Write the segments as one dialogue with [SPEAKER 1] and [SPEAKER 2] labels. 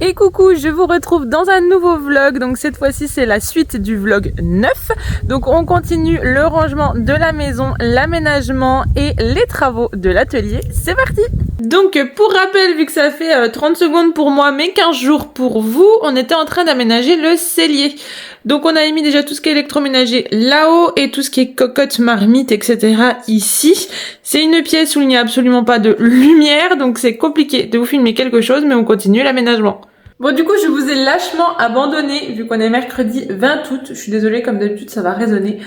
[SPEAKER 1] Et coucou, je vous retrouve dans un nouveau vlog, donc cette fois-ci c'est la suite du vlog 9. Donc on continue le rangement de la maison, l'aménagement et les travaux de l'atelier. C'est parti! Donc pour rappel, vu que ça fait 30 secondes pour moi mais 15 jours pour vous, on était en train d'aménager le cellier. Donc on a mis déjà tout ce qui est électroménager là-haut et tout ce qui est cocotte, marmite, etc. ici. C'est une pièce où il n'y a absolument pas de lumière, donc c'est compliqué de vous filmer quelque chose, mais on continue l'aménagement. Bon, du coup, je vous ai lâchement abandonné, vu qu'on est mercredi 20 août. Je suis désolée, comme d'habitude, ça va résonner.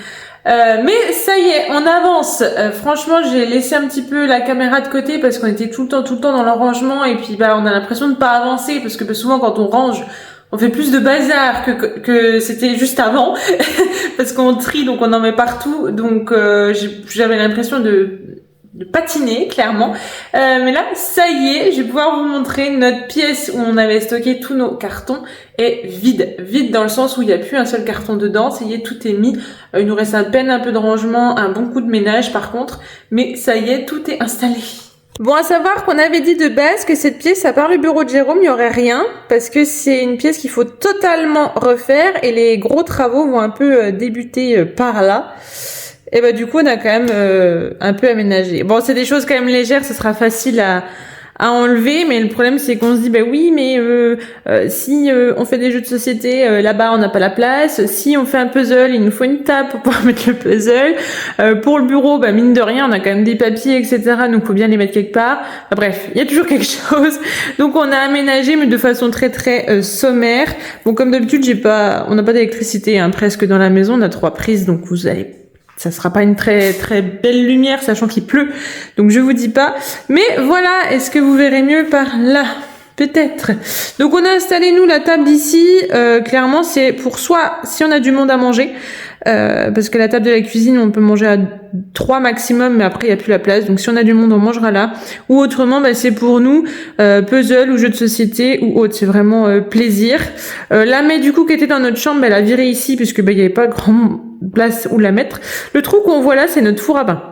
[SPEAKER 1] Mais ça y est, on avance. Franchement, j'ai laissé un petit peu la caméra de côté parce qu'on était tout le temps dans le rangement et puis on a l'impression de pas avancer parce que souvent quand on range, on fait plus de bazar que c'était juste avant parce qu'on trie, donc on en met partout. Donc j'avais l'impression de patiner, clairement. Mais là, ça y est, je vais pouvoir vous montrer notre pièce où on avait stocké tous nos cartons est vide. Vide dans le sens où il n'y a plus un seul carton dedans. Ça y est, tout est mis. Il nous reste à peine un peu de rangement, un bon coup de ménage par contre. Mais ça y est, tout est installé. Bon, à savoir qu'on avait dit de base que cette pièce, à part le bureau de Jérôme, il n'y aurait rien. Parce que c'est une pièce qu'il faut totalement refaire et les gros travaux vont un peu débuter par là. Et du coup on a quand même un peu aménagé. Bon, c'est des choses quand même légères, ce sera facile à enlever, mais le problème c'est qu'on se dit oui mais si on fait des jeux de société là-bas on n'a pas la place, si on fait un puzzle il nous faut une table pour pouvoir mettre le puzzle, pour le bureau mine de rien on a quand même des papiers etc, donc faut bien les mettre quelque part. Bref, il y a toujours quelque chose, donc on a aménagé mais de façon très sommaire. Bon, comme d'habitude on n'a pas d'électricité presque dans la maison, on a 3 prises, donc ça sera pas une très belle lumière, sachant qu'il pleut. Donc je vous dis pas. Mais voilà, est-ce que vous verrez mieux par là? Peut-être. Donc on a installé nous la table ici. Clairement c'est pour soit si on a du monde à manger, parce que la table de la cuisine on peut manger à 3 maximum, mais après il y a plus la place. Donc si on a du monde on mangera là. Ou autrement c'est pour nous puzzle ou jeu de société ou autre. C'est vraiment plaisir. La mais du coup qui était dans notre chambre, elle a viré ici puisque il y avait pas grand place où la mettre. Le trou qu'on voit là c'est notre four à pain.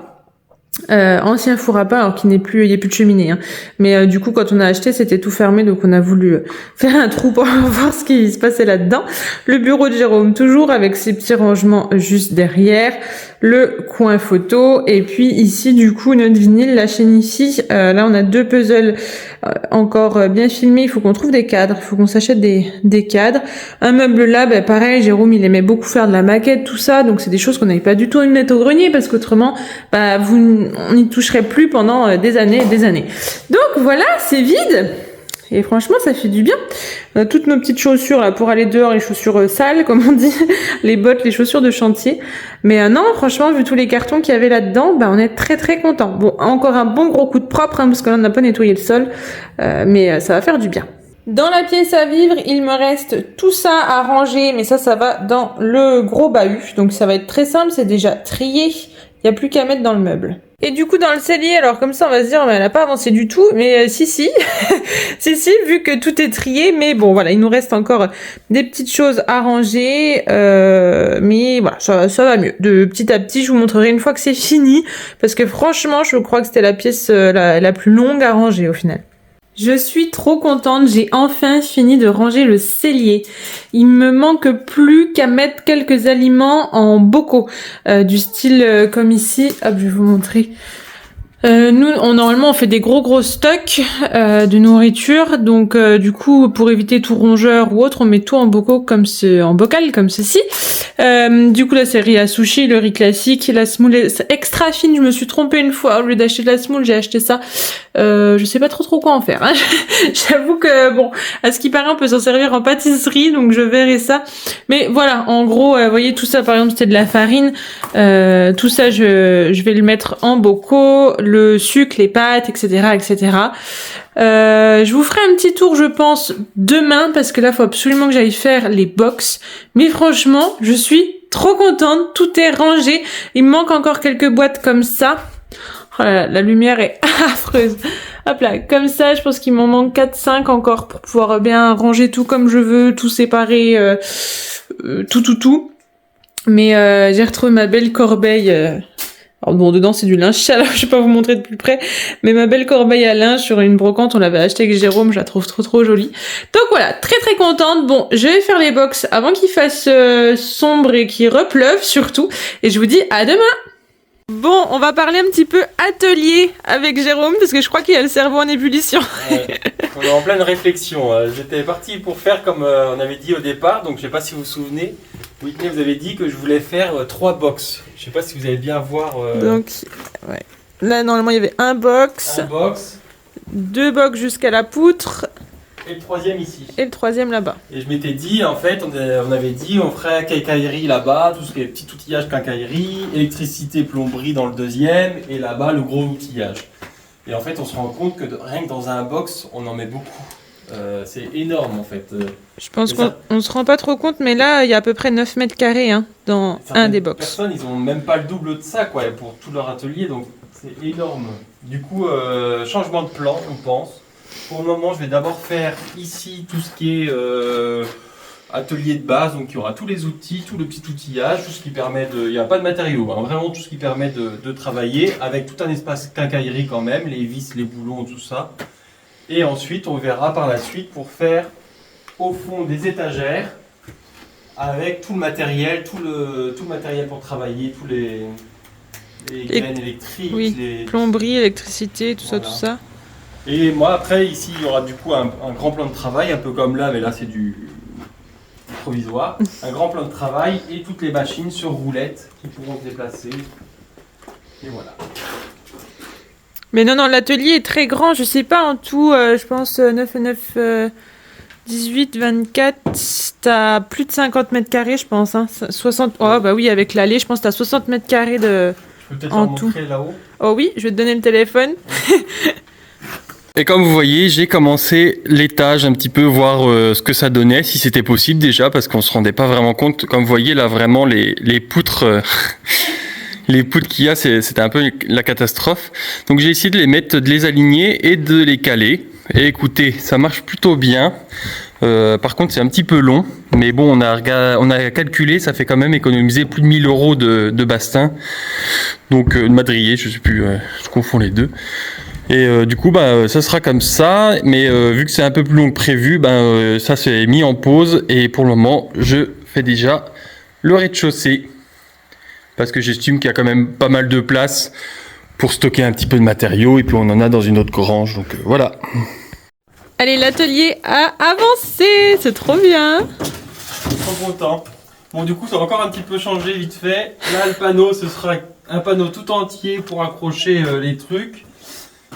[SPEAKER 1] Ancien four à pain, alors qu'il il n'y a plus de cheminée, mais du coup quand on a acheté c'était tout fermé, donc on a voulu faire un trou pour voir ce qui se passait là-dedans. Le bureau de Jérôme toujours avec ses petits rangements juste derrière, le coin photo, et puis ici du coup notre vinyle, la chaîne ici, là on a 2 puzzles encore bien filmés. Il faut qu'on trouve des cadres, il faut qu'on s'achète des cadres. Un meuble là, pareil, Jérôme il aimait beaucoup faire de la maquette, tout ça, donc c'est des choses qu'on n'avait pas du tout envie de mettre au grenier parce qu'autrement on n'y toucherait plus pendant des années et des années. Donc voilà, c'est vide. Et franchement, ça fait du bien. On a toutes nos petites chaussures là pour aller dehors, les chaussures sales, comme on dit, les bottes, les chaussures de chantier. Mais non, franchement, vu tous les cartons qu'il y avait là-dedans, on est très content. Bon, encore un bon gros coup de propre, parce que là, on n'a pas nettoyé le sol, mais ça va faire du bien. Dans la pièce à vivre, il me reste tout ça à ranger, mais ça va dans le gros bahut. Donc ça va être très simple, c'est déjà trié. Il n'y a plus qu'à mettre dans le meuble. Et du coup, dans le cellier, alors comme ça, on va se dire, elle n'a pas avancé du tout, mais si, si, vu que tout est trié, mais bon, voilà, il nous reste encore des petites choses à ranger, mais voilà, ça va mieux. De petit à petit, je vous montrerai une fois que c'est fini, parce que franchement, je crois que c'était la pièce la plus longue à ranger au final. Je suis trop contente, j'ai enfin fini de ranger le cellier. Il me manque plus qu'à mettre quelques aliments en bocaux, du style comme ici. Hop, je vais vous montrer. Nous, normalement, on fait des gros stocks de nourriture, donc du coup, pour éviter tout rongeur ou autre, on met tout en bocaux en bocal comme ceci. Du coup, là, c'est riz à sushi, le riz classique, la semoule est extra fine. Je me suis trompée une fois, au lieu d'acheter de la semoule, j'ai acheté ça. Je sais pas trop quoi en faire. J'avoue que bon, à ce qui paraît, on peut s'en servir en pâtisserie, donc je verrai ça. Mais voilà, en gros, vous voyez, tout ça, par exemple, c'était de la farine. Tout ça, je vais le mettre en bocaux. Le sucre, les pâtes, etc. Je vous ferai un petit tour, je pense, demain, parce que là, faut absolument que j'aille faire les box. Mais franchement, je suis trop contente, tout est rangé. Il me manque encore quelques boîtes comme ça. Oh là là, la lumière est affreuse. Hop là, comme ça, je pense qu'il m'en manque 4-5 encore pour pouvoir bien ranger tout comme je veux, tout séparer, tout. Mais j'ai retrouvé ma belle corbeille Alors bon, dedans c'est du linge sale, je vais pas vous montrer de plus près, mais ma belle corbeille à linge sur une brocante, on l'avait achetée avec Jérôme, je la trouve trop jolie. Donc voilà, très contente. Bon, je vais faire les box avant qu'il fasse sombre et qu'il repleuve surtout, et je vous dis à demain. Bon, on va parler un petit peu atelier avec Jérôme, parce que je crois qu'il a le cerveau en ébullition.
[SPEAKER 2] On est en pleine réflexion. J'étais parti pour faire comme on avait dit au départ, donc je sais pas si vous vous souvenez. Whitney, vous avez dit que je voulais faire 3 box. Je sais pas si vous allez bien voir.
[SPEAKER 1] Donc, ouais. Là, normalement, il y avait un box, 2 box jusqu'à la poutre,
[SPEAKER 2] et le 3e ici.
[SPEAKER 1] et le 3e là-bas.
[SPEAKER 2] Et je m'étais dit, en fait, on avait dit on ferait quincaillerie là-bas, tout ce qui est petit outillage quincaillerie, électricité, plomberie dans le 2e, et là-bas le gros outillage. Et en fait, on se rend compte que rien que dans un box, on en met beaucoup. C'est énorme en fait.
[SPEAKER 1] Je pense qu'on se rend pas trop compte, mais là, il y a à peu près 9 mètres carrés dans un des box.
[SPEAKER 2] Personnes, ils ont même pas le double de ça quoi, pour tout leur atelier, donc c'est énorme. Du coup, changement de plan, on pense. Pour le moment, je vais d'abord faire ici tout ce qui est atelier de base, donc il y aura tous les outils, tout le petit outillage, tout ce qui permet de... Il n'y a pas de matériaux, hein, vraiment tout ce qui permet de travailler, avec tout un espace quincaillerie quand même, les vis, les boulons, tout ça. Et ensuite, on verra par la suite pour faire au fond des étagères, avec tout le matériel, tout le matériel pour travailler, tous les graines électriques,
[SPEAKER 1] oui,
[SPEAKER 2] les
[SPEAKER 1] plomberie, électricité, tout
[SPEAKER 2] voilà.
[SPEAKER 1] ça.
[SPEAKER 2] Et moi après ici il y aura du coup un grand plan de travail, un peu comme là, mais là c'est du provisoire. Un grand plan de travail et toutes les machines sur roulettes qui pourront se déplacer. Et voilà.
[SPEAKER 1] Mais non, l'atelier est très grand, je sais pas, en tout, je pense 9 et 9, 18, 24, t'as plus de 50 mètres carrés, je pense. Hein. 60, oh bah oui, avec l'allée, je pense que t'as 60 mètres carrés
[SPEAKER 2] Je peux peut-être
[SPEAKER 1] en
[SPEAKER 2] leur
[SPEAKER 1] tout.
[SPEAKER 2] montrer là-haut.
[SPEAKER 1] Oh oui, je vais te donner le téléphone.
[SPEAKER 2] Et comme vous voyez, j'ai commencé l'étage un petit peu, voir ce que ça donnait, si c'était possible déjà, parce qu'on se rendait pas vraiment compte. Comme vous voyez là, vraiment les poutres, les poutres qu'il y a, c'était un peu la catastrophe. Donc j'ai essayé de les mettre, de les aligner et de les caler. Et écoutez, ça marche plutôt bien. Par contre, c'est un petit peu long, mais bon, on a calculé, ça fait quand même économiser plus de 1000 € de bastin, donc de madrier, je sais plus, je confonds les deux. Et du coup, ça sera comme ça, mais vu que c'est un peu plus long que prévu, ça s'est mis en pause et pour le moment, je fais déjà le rez-de-chaussée parce que j'estime qu'il y a quand même pas mal de place pour stocker un petit peu de matériaux et puis on en a dans une autre grange, donc voilà.
[SPEAKER 1] Allez, l'atelier a avancé, c'est trop bien.
[SPEAKER 2] Je suis trop content. Bon, du coup, ça va encore un petit peu changer vite fait. Là, le panneau, ce sera un panneau tout entier pour accrocher les trucs.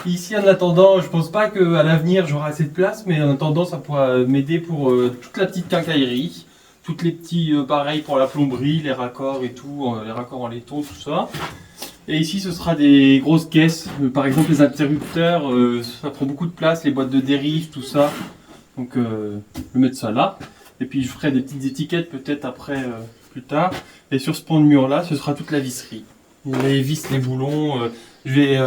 [SPEAKER 2] Ici, en attendant, je pense pas qu'à l'avenir j'aurai assez de place, mais en attendant, ça pourra m'aider pour toute la petite quincaillerie, toutes les petits pareils pour la plomberie, les raccords et tout, les raccords en laiton, tout ça. Et ici, ce sera des grosses caisses, par exemple les interrupteurs, ça prend beaucoup de place, les boîtes de dérive, tout ça. Donc, je vais mettre ça là. Et puis, je ferai des petites étiquettes peut-être après, plus tard. Et sur ce pan de mur là, ce sera toute la visserie. Les vis, les boulons. Je vais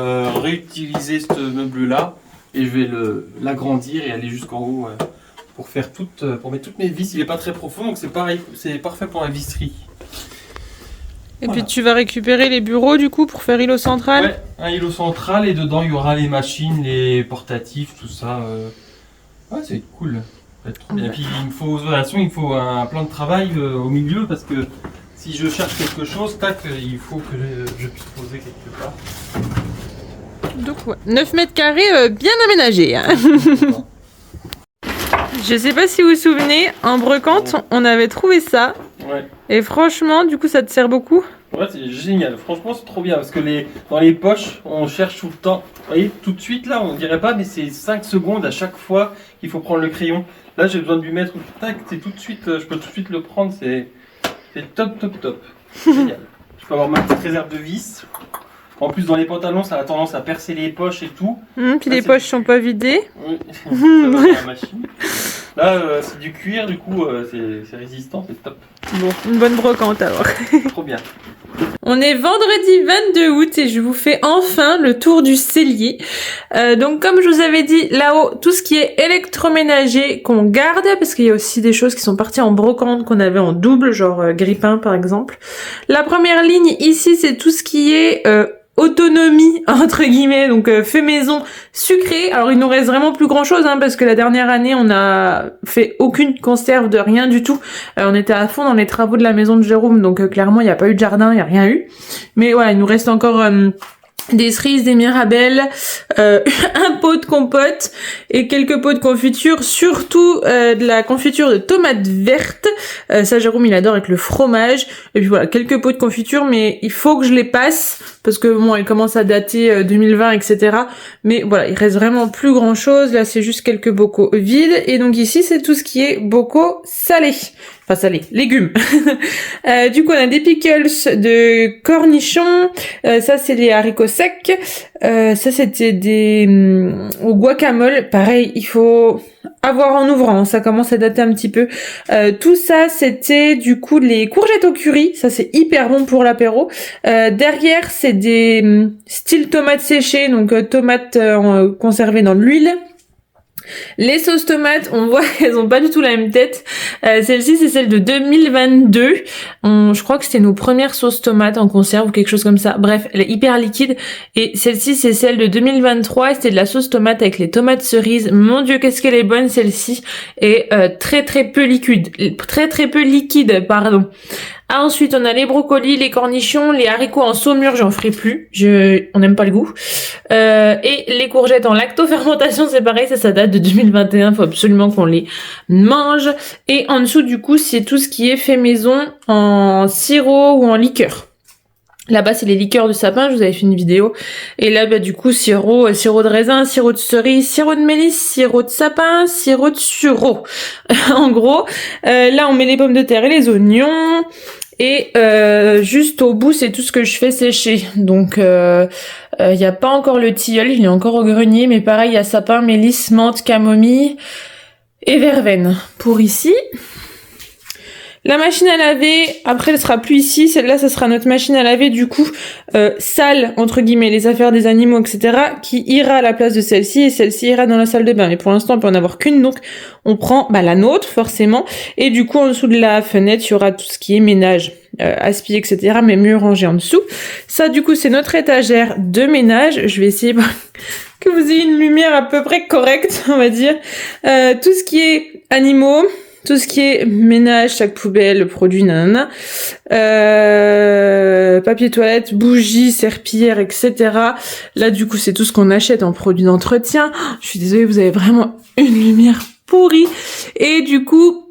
[SPEAKER 2] réutiliser ce meuble-là et je vais l'agrandir et aller jusqu'en haut pour mettre toutes mes vis. Il n'est pas très profond, donc c'est pareil, c'est parfait pour la visserie.
[SPEAKER 1] Et voilà. Puis tu vas récupérer les bureaux du coup pour faire îlot central.
[SPEAKER 2] Ouais, un îlot central et dedans il y aura les machines, les portatifs, tout ça. Ouais, c'est cool. Ça va être trop bien. Et puis il me faut un plan de travail au milieu parce que si je cherche quelque chose, tac, il faut que je puisse poser quelque part.
[SPEAKER 1] Donc ouais, 9 mètres carrés bien aménagés. Hein. Je sais pas si vous vous souvenez, en brocante, on avait trouvé ça.
[SPEAKER 2] Ouais.
[SPEAKER 1] Et franchement, du coup, ça te sert beaucoup.
[SPEAKER 2] Ouais, c'est génial. Franchement, c'est trop bien parce que dans les poches, on cherche tout le temps. Vous voyez, tout de suite, là, on dirait pas, mais c'est 5 secondes à chaque fois qu'il faut prendre le crayon. Là, j'ai besoin de lui mettre, tac, c'est tout de suite, je peux tout de suite le prendre, c'est top. Génial. Je peux avoir ma petite réserve de vis. En plus, dans les pantalons, ça a tendance à percer les poches et tout.
[SPEAKER 1] Puis là, les poches sont pas vidées.
[SPEAKER 2] Oui, ça va dans la machine. Là, c'est du cuir, du coup, c'est résistant, c'est top.
[SPEAKER 1] Bon, une bonne brocante alors.
[SPEAKER 2] Trop bien.
[SPEAKER 1] On est vendredi 22 août et je vous fais enfin le tour du cellier. Donc comme je vous avais dit, là-haut, tout ce qui est électroménager qu'on garde, parce qu'il y a aussi des choses qui sont parties en brocante qu'on avait en double, genre grippin par exemple. La première ligne ici, c'est tout ce qui est autonomie entre guillemets, donc fait maison sucré. Alors il nous reste vraiment plus grand chose parce que la dernière année on a fait aucune conserve de rien du tout. On était à fond dans les travaux de la maison de Jérôme, donc clairement il n'y a pas eu de jardin, il n'y a rien eu. Mais voilà, il nous reste encore des cerises, des mirabelles, un pot de compote et quelques pots de confiture, surtout de la confiture de tomates vertes. Ça Jérôme il adore avec le fromage. Et puis voilà, quelques pots de confiture, mais il faut que je les passe parce que bon, elle commence à dater 2020, etc. Mais voilà, il reste vraiment plus grand chose. Là c'est juste quelques bocaux vides. Et donc ici c'est tout ce qui est bocaux salés. Enfin salés, légumes. Du coup on a des pickles de cornichons. Ça c'est les haricots secs. Ça c'était des au guacamole. Pareil, il faut avoir en ouvrant. Ça commence à dater un petit peu. Tout ça c'était du coup les courgettes au curry. Ça c'est hyper bon pour l'apéro. Derrière c'est des style tomates séchées. Donc tomates conservées dans de l'huile. Les sauces tomates, on voit qu'elles ont pas du tout la même tête. Celle-ci, c'est celle de 2022. Je crois que c'était nos premières sauces tomates en conserve ou quelque chose comme ça. Bref, elle est hyper liquide. Et celle-ci, c'est celle de 2023. C'était de la sauce tomate avec les tomates cerises. Mon Dieu, qu'est-ce qu'elle est bonne, celle-ci. Et très peu liquide. Très peu liquide, pardon. Ensuite, on a les brocolis, les cornichons, les haricots en saumure, j'en ferai plus. On n'aime pas le goût. Et les courgettes en lactofermentation, c'est pareil, ça date de 2021. Faut absolument qu'on les mange. Et en dessous, du coup, c'est tout ce qui est fait maison en sirop ou en liqueur. Là-bas, c'est les liqueurs de sapin, je vous avais fait une vidéo. Et là, du coup, sirop de raisin, sirop de cerise, sirop de mélisse, sirop de sapin, sirop de sureau. En gros, là, on met les pommes de terre et les oignons. Et juste au bout, c'est tout ce que je fais sécher. Donc, il n'y a pas encore le tilleul, il est encore au grenier. Mais pareil, il y a sapin, mélisse, menthe, camomille et verveine. Pour ici... La machine à laver, après elle sera plus ici, celle-là ça sera notre machine à laver du coup sale entre guillemets, les affaires des animaux etc. qui ira à la place de celle-ci et celle-ci ira dans la salle de bain. Mais pour l'instant on peut en avoir qu'une, donc on prend la nôtre forcément et du coup en dessous de la fenêtre il y aura tout ce qui est ménage, aspi etc. mais mieux rangé en dessous. Ça du coup c'est notre étagère de ménage. Je vais essayer que vous ayez une lumière à peu près correcte on va dire. Tout ce qui est animaux, tout ce qui est ménage, sac poubelle, produit, nanana, papier toilette, bougies, serpillères, etc. Là, du coup, c'est tout ce qu'on achète en produits d'entretien. Je suis désolée, vous avez vraiment une lumière pourrie. Et du coup,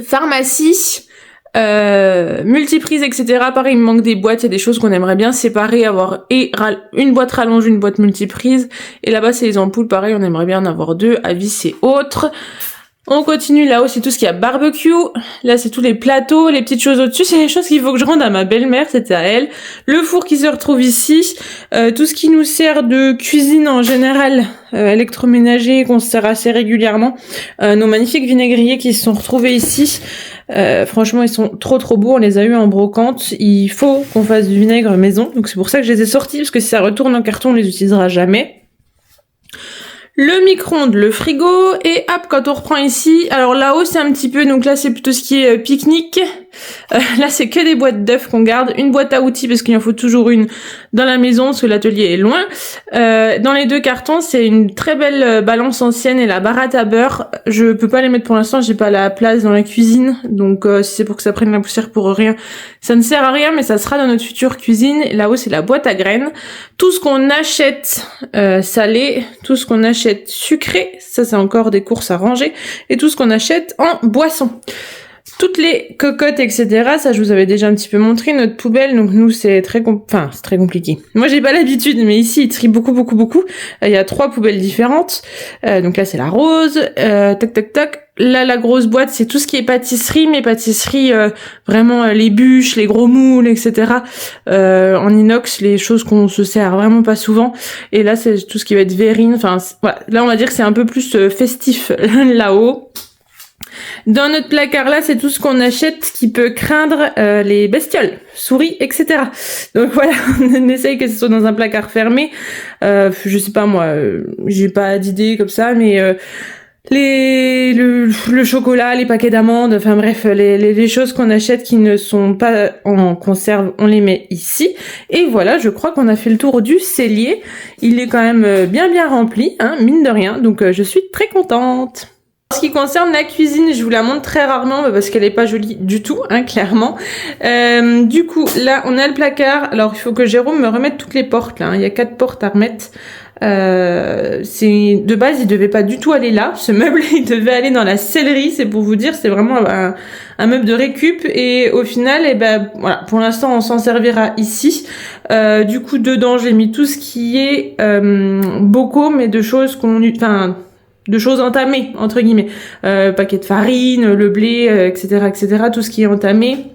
[SPEAKER 1] pharmacie, multiprise, etc. Pareil, il me manque des boîtes, il y a des choses qu'on aimerait bien séparer, avoir une boîte rallonge, une boîte multiprise. Et là-bas, c'est les ampoules, pareil, on aimerait bien en avoir deux, à vis et autres. On continue là-haut, c'est tout ce qu'il y a barbecue. Là, c'est tous les plateaux, les petites choses au-dessus. C'est les choses qu'il faut que je rende à ma belle-mère, c'était à elle. Le four qui se retrouve ici. Tout ce qui nous sert de cuisine en général, électroménager, qu'on se sert assez régulièrement. Nos magnifiques vinaigriers qui se sont retrouvés ici. Franchement, ils sont trop beaux. On les a eu en brocante. Il faut qu'on fasse du vinaigre maison. Donc c'est pour ça que je les ai sortis, parce que si ça retourne en carton, on les utilisera jamais. Le micro-ondes, le frigo, et hop, quand on reprend ici, alors là-haut c'est un petit peu, donc là c'est plutôt ce qui est pique-nique, là c'est que des boîtes d'œufs qu'on garde, une boîte à outils parce qu'il en faut toujours une dans la maison parce que l'atelier est loin. Dans les deux cartons c'est une très belle balance ancienne et la baratte à beurre, je peux pas les mettre pour l'instant, j'ai pas la place dans la cuisine, donc si c'est pour que ça prenne la poussière pour rien, ça ne sert à rien, mais ça sera dans notre future cuisine. Là-haut c'est la boîte à graines, tout ce qu'on achète salé, tout ce qu'on achète sucré, ça c'est encore des courses à ranger, et tout ce qu'on achète en boisson. Toutes les cocottes, etc. Ça, je vous avais déjà un petit peu montré. Notre poubelle, donc nous, c'est très compliqué. Moi, j'ai pas l'habitude, mais ici, il trie beaucoup. Il y a 3 poubelles différentes. Donc là, c'est la rose. Toc. Là, la grosse boîte, c'est tout ce qui est pâtisserie, mais pâtisserie, vraiment les bûches, les gros moules, etc. En inox, les choses qu'on se sert vraiment pas souvent. Et là, c'est tout ce qui va être verrine. Enfin, voilà. Là, on va dire que c'est un peu plus festif là-haut. Dans notre placard là, c'est tout ce qu'on achète qui peut craindre les bestioles, souris, etc. Donc voilà, on essaye que ce soit dans un placard fermé. Je sais pas moi, j'ai pas d'idée comme ça, mais le chocolat, les paquets d'amandes, enfin bref, les choses qu'on achète qui ne sont pas en conserve, on les met ici. Et voilà, je crois qu'on a fait le tour du cellier. Il est quand même bien rempli, hein, mine de rien, donc je suis très contente. En ce qui concerne la cuisine, je vous la montre très rarement parce qu'elle est pas jolie du tout, hein, clairement. Du coup, là, on a le placard. Alors, il faut que Jérôme me remette toutes les portes, là, hein. Il y a 4 portes à remettre. De base, il devait pas du tout aller là. Ce meuble, il devait aller dans la sellerie. C'est pour vous dire, c'est vraiment un meuble de récup. Et au final, voilà, pour l'instant, on s'en servira ici. Du coup, dedans, j'ai mis tout ce qui est bocaux, mais de choses de choses entamées, entre guillemets. Paquet de farine, le blé, etc., tout ce qui est entamé.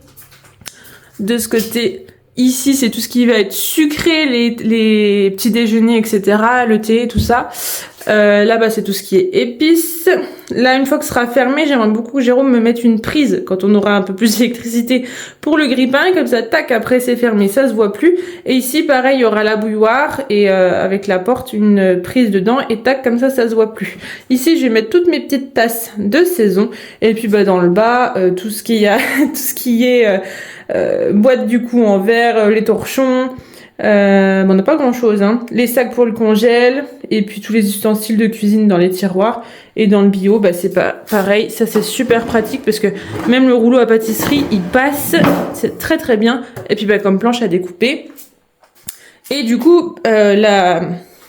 [SPEAKER 1] De ce côté, ici, c'est tout ce qui va être sucré, les petits déjeuners, etc., le thé, tout ça. Là-bas, c'est tout ce qui est épices. Là, une fois que ce sera fermé, j'aimerais beaucoup que Jérôme me mette une prise quand on aura un peu plus d'électricité pour le grille-pain. Comme ça, tac, après c'est fermé, ça se voit plus. Et ici, pareil, il y aura la bouilloire et avec la porte, une prise dedans. Et tac, comme ça se voit plus. Ici, je vais mettre toutes mes petites tasses de saison. Et puis, dans le bas, tout ce qui est boîte du coup en verre, les torchons. On n'a pas grand chose, hein. Les sacs pour le congèle et puis tous les ustensiles de cuisine dans les tiroirs. Et dans le bio, c'est pas pareil. Ça, c'est super pratique parce que même le rouleau à pâtisserie, il passe. C'est très bien. Et puis comme planche à découper. Et du coup, la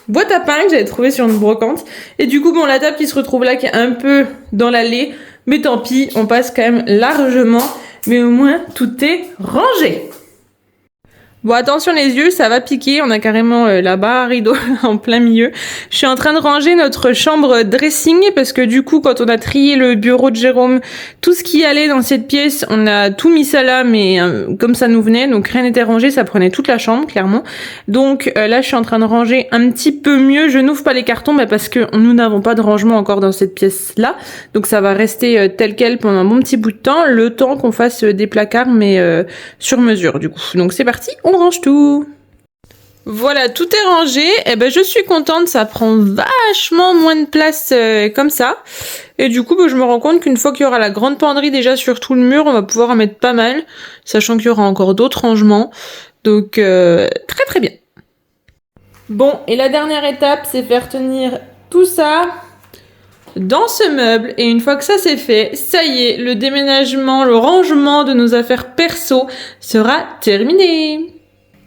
[SPEAKER 1] boîte à pain que j'avais trouvée sur une brocante. Et du coup, la table qui se retrouve là, qui est un peu dans l'allée. Mais tant pis, on passe quand même largement. Mais au moins, tout est rangé. Bon, attention les yeux, ça va piquer. On a carrément la barre à rideau en plein milieu. Je suis en train de ranger notre chambre dressing parce que du coup, quand on a trié le bureau de Jérôme, tout ce qui allait dans cette pièce, on a tout mis ça là, mais comme ça nous venait, donc rien n'était rangé, ça prenait toute la chambre, clairement. Donc là, je suis en train de ranger un petit peu mieux. Je n'ouvre pas les cartons, parce que nous n'avons pas de rangement encore dans cette pièce-là. Donc ça va rester tel quel pendant un bon petit bout de temps, le temps qu'on fasse des placards, mais sur mesure du coup. Donc c'est parti, on range tout. Voilà, tout est rangé. Je suis contente, ça prend vachement moins de place comme ça. Et du coup, je me rends compte qu'une fois qu'il y aura la grande penderie déjà sur tout le mur, on va pouvoir en mettre pas mal, sachant qu'il y aura encore d'autres rangements. Donc très bien. Bon, et la dernière étape, c'est faire tenir tout ça dans ce meuble. Et une fois que ça c'est fait, ça y est, le déménagement, le rangement de nos affaires perso sera terminé.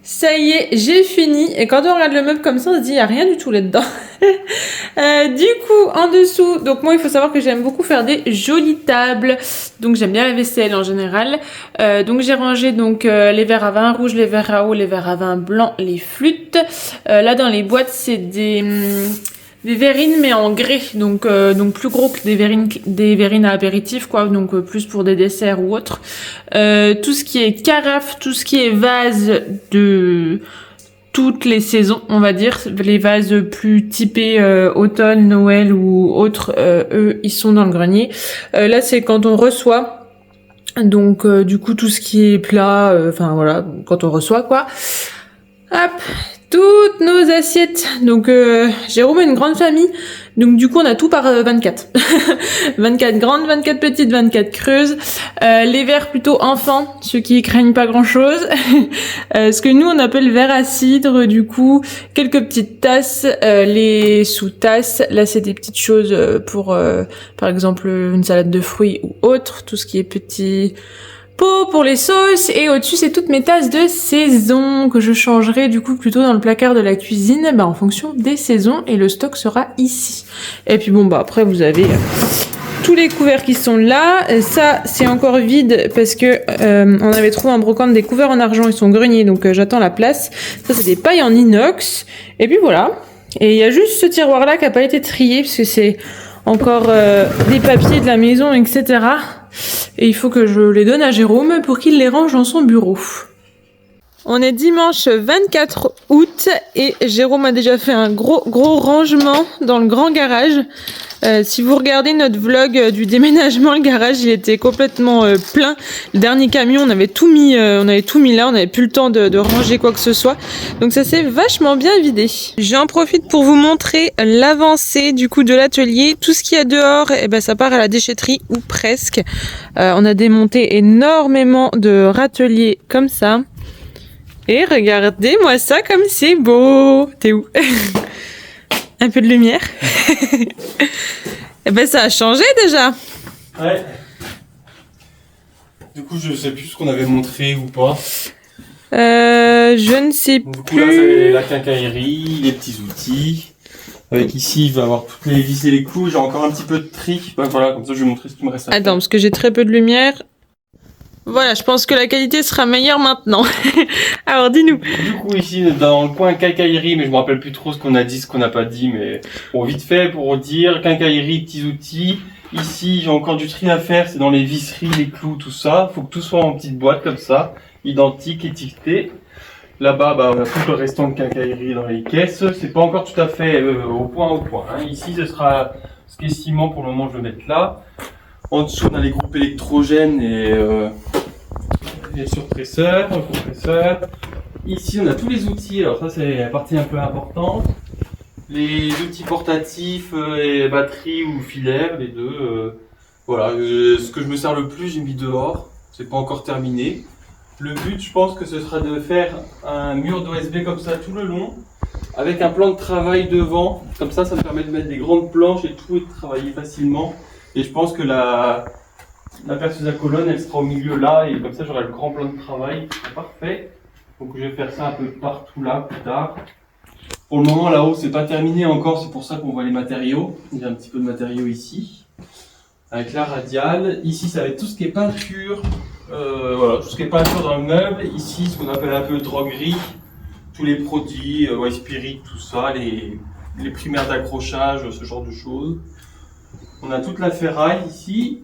[SPEAKER 1] Ça y est, j'ai fini. Et quand on regarde le meuble comme ça, on se dit, il n'y a rien du tout là-dedans. Du coup, en dessous, donc moi, il faut savoir que j'aime beaucoup faire des jolies tables. Donc, j'aime bien la vaisselle en général. Donc, j'ai rangé les verres à vin rouge, les verres à eau, les verres à vin blanc, les flûtes. Là, dans les boîtes, c'est des verrines mais en grès, donc plus gros que des verrines à apéritif, quoi, donc plus pour des desserts ou autre. Tout ce qui est carafe, tout ce qui est vase de toutes les saisons, on va dire, les vases plus typés automne, Noël ou autres, eux ils sont dans le grenier. Là c'est quand on reçoit, donc du coup tout ce qui est plat, voilà, quand on reçoit quoi. Hop, toutes nos assiettes. Donc Jérôme a une grande famille, donc du coup on a tout par 24. 24 grandes, 24 petites, 24 creuses. Les verres plutôt enfants, ceux qui craignent pas grand chose. Ce que nous on appelle verre à cidre, du coup quelques petites tasses, les sous-tasses. Là c'est des petites choses pour par exemple une salade de fruits ou autre, tout ce qui est petit pot pour les sauces, et au-dessus c'est toutes mes tasses de saison que je changerai du coup plutôt dans le placard de la cuisine en fonction des saisons, et le stock sera ici. Et puis après vous avez tous les couverts qui sont là. Ça c'est encore vide parce que on avait trouvé en brocante des couverts en argent, ils sont greniers, donc j'attends la place. Ça c'est des pailles en inox, et puis voilà. Et il y a juste ce tiroir là qui a pas été trié parce que c'est encore des papiers de la maison, etc. Et il faut que je les donne à Jérôme pour qu'il les range dans son bureau. On est dimanche 24 août et Jérôme a déjà fait un gros rangement dans le grand garage. Si vous regardez notre vlog du déménagement, le garage il était complètement plein. Le dernier camion, on avait tout mis là, on n'avait plus le temps de ranger quoi que ce soit. Donc ça s'est vachement bien vidé. J'en profite pour vous montrer l'avancée du coup de l'atelier. Tout ce qu'il y a dehors, ça part à la déchetterie ou presque. On a démonté énormément de râteliers comme ça. Et regardez-moi ça comme c'est beau. T'es où? Un peu de lumière. Ça a changé déjà.
[SPEAKER 2] Ouais. Du coup, je sais plus ce qu'on avait montré ou pas.
[SPEAKER 1] Je ne sais plus.
[SPEAKER 2] Du coup, là, c'est la quincaillerie, les petits outils. Avec ici, il va y avoir toutes les vis et les clous. J'ai encore un petit peu de tri. Voilà, comme ça, je vais montrer ce qui me reste à faire.
[SPEAKER 1] Attends, parce que j'ai très peu de lumière. Voilà, je pense que la qualité sera meilleure maintenant. Alors, dis-nous.
[SPEAKER 2] Du coup, ici, dans le coin quincaillerie, mais je me rappelle plus trop ce qu'on a dit, ce qu'on n'a pas dit, mais bon, vite fait pour dire, quincaillerie, petits outils. Ici, j'ai encore du tri à faire, c'est dans les visseries, les clous, tout ça. Faut que tout soit en petite boîte comme ça, identique, étiqueté. Là-bas, on a tout le restant de quincaillerie dans les caisses. C'est pas encore tout à fait au point. Hein. Ici, ce sera ce qui est ciment pour le moment, je vais mettre là. En dessous, on a les groupes électrogènes et les surpresseurs, le compresseur. Ici, on a tous les outils. Alors ça, c'est la partie un peu importante. Les outils portatifs et batteries ou filaires, les deux. Voilà, ce que je me sers le plus, j'ai mis dehors. C'est pas encore terminé. Le but, je pense que ce sera de faire un mur d'OSB comme ça tout le long, avec un plan de travail devant. Comme ça, ça me permet de mettre des grandes planches et tout et de travailler facilement. Et je pense que la perceuse à colonne, elle sera au milieu là, et comme ça, j'aurai le grand plan de travail. C'est parfait. Donc, je vais faire ça un peu partout là, plus tard. Pour le moment, là-haut, c'est pas terminé encore, c'est pour ça qu'on voit les matériaux. Il y a un petit peu de matériaux ici, avec la radiale. Ici, ça va être tout ce qui est peinture. Voilà, tout ce qui est peinture dans le meuble. Ici, ce qu'on appelle un peu droguerie. Tous les produits, White Spirit, tout ça, les primaires d'accrochage, ce genre de choses. On a toute la ferraille ici.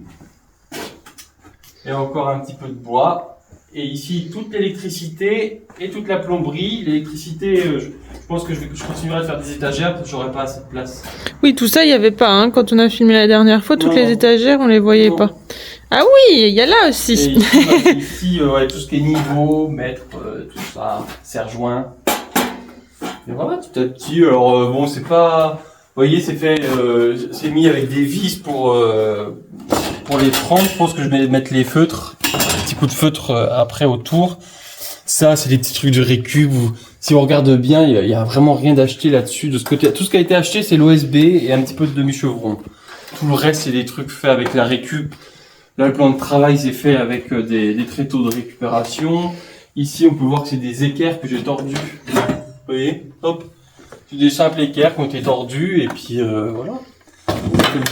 [SPEAKER 2] Et encore un petit peu de bois. Et ici, toute l'électricité et toute la plomberie. L'électricité, je pense que je continuerai à faire des étagères parce que j'aurai pas assez de place.
[SPEAKER 1] Oui, tout ça, il n'y avait pas, hein, quand on a filmé la dernière fois. Toutes les étagères, on les voyait pas. Ah oui, il y a là aussi.
[SPEAKER 2] Et ici, tout ce qui est niveau, mètre, tout ça, serre-joint. Et voilà, petit à petit. Alors bon, c'est pas, vous voyez, c'est fait, c'est mis avec des vis pour les prendre. Je pense que je vais mettre les feutres, un petit coup de feutre après autour. Ça, c'est des petits trucs de récup. Si on regarde bien, il y a vraiment rien d'acheté là-dessus. De ce côté, tout ce qui a été acheté, c'est l'OSB et un petit peu de demi-chevron. Tout le reste, c'est des trucs faits avec la récup. Là, le plan de travail, c'est fait avec des tréteaux de récupération. Ici, on peut voir que c'est des équerres que j'ai tordus. Vous voyez, hop, c'est des simples équerres qui ont été tordus et puis voilà.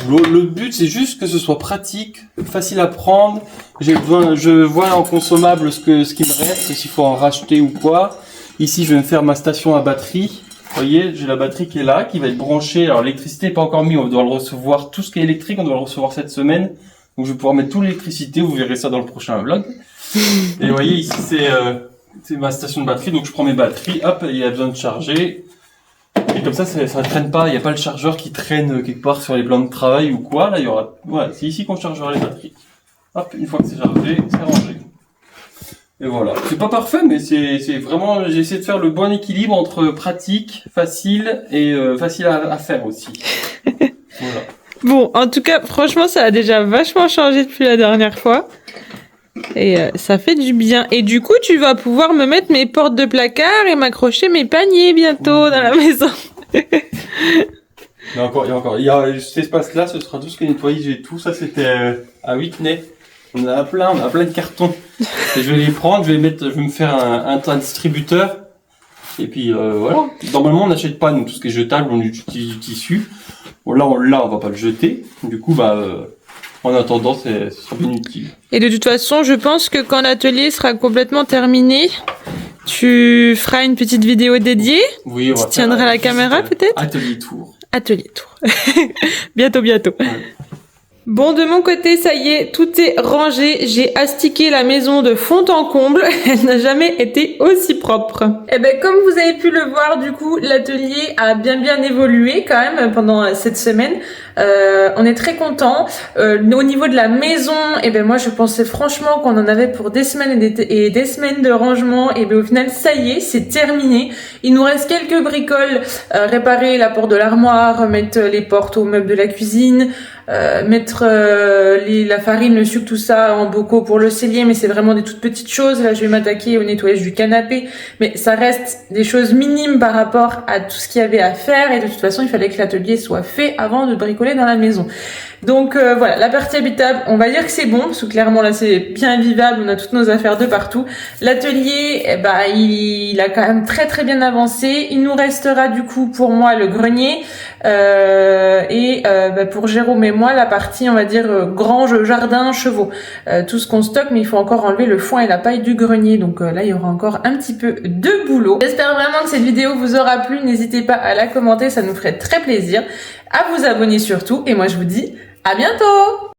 [SPEAKER 2] Le but, c'est juste que ce soit pratique, facile à prendre. Je vois en consommable ce qui me reste, s'il faut en racheter ou quoi. Ici, je vais me faire ma station à batterie. Vous voyez, j'ai la batterie qui est là, qui va être branchée. Alors, l'électricité n'est pas encore mise, on doit le recevoir. Tout ce qui est électrique, on doit le recevoir cette semaine. Donc, je vais pouvoir mettre toute l'électricité. Vous verrez ça dans le prochain vlog. Et vous voyez, ici, c'est ma station de batterie. Donc, je prends mes batteries. Hop, il y a besoin de charger. Et comme ça ne traîne pas. Il n'y a pas le chargeur qui traîne quelque part sur les plans de travail ou quoi. Là, il y aura. Voilà, c'est ici qu'on chargera les batteries. Hop, une fois que c'est chargé, c'est rangé. Et voilà. C'est pas parfait, mais c'est vraiment. J'ai essayé de faire le bon équilibre entre pratique, facile et facile à faire aussi. Voilà.
[SPEAKER 1] Bon, en tout cas, franchement, ça a déjà vachement changé depuis la dernière fois. Et ça fait du bien. Et du coup, tu vas pouvoir me mettre mes portes de placard et m'accrocher mes paniers bientôt dans la maison.
[SPEAKER 2] Il y a encore. Il y a cet espace-là, ce sera tout ce qui est nettoyé et tout. Ça, c'était à Whitney. On a plein de cartons. Et je vais les prendre, je vais me faire un distributeur. Et puis voilà. Normalement, on n'achète pas nous tout ce qui est jetable, on utilise du tissu. Bon, là, on va pas le jeter. Du coup, en attendant, ce sera bien utile. Et
[SPEAKER 1] de toute façon, je pense que quand l'atelier sera complètement terminé, tu feras une petite vidéo dédiée.
[SPEAKER 2] Oui, on va.
[SPEAKER 1] Tu tiendras la caméra peut-être.
[SPEAKER 2] Atelier tour.
[SPEAKER 1] Bientôt. Ouais. Bon, de mon côté, ça y est, tout est rangé. J'ai astiqué la maison de fond en comble. Elle n'a jamais été aussi propre. Et ben, comme vous avez pu le voir, du coup, l'atelier a bien évolué quand même pendant cette semaine. On est très contents. Au niveau de la maison, et ben moi, je pensais franchement qu'on en avait pour des semaines et des semaines de rangement. Et ben au final, ça y est, c'est terminé. Il nous reste quelques bricoles, réparer la porte de l'armoire, remettre les portes aux meubles de la cuisine. Mettre la farine, le sucre, tout ça en bocaux pour le cellier, mais c'est vraiment des toutes petites choses. Là, je vais m'attaquer au nettoyage du canapé, mais ça reste des choses minimes par rapport à tout ce qu'il y avait à faire, et de toute façon, il fallait que l'atelier soit fait avant de bricoler dans la maison. Donc voilà, la partie habitable, on va dire que c'est bon, parce que clairement là c'est bien vivable, on a toutes nos affaires de partout. L'atelier, il a quand même très bien avancé. Il nous restera du coup pour moi le grenier et pour Jérôme et moi la partie, on va dire, grange, jardin, chevaux. Tout ce qu'on stocke, mais il faut encore enlever le foin et la paille du grenier. Donc là il y aura encore un petit peu de boulot. J'espère vraiment que cette vidéo vous aura plu. N'hésitez pas à la commenter, ça nous ferait très plaisir. À vous abonner surtout, et moi je vous dis à bientôt!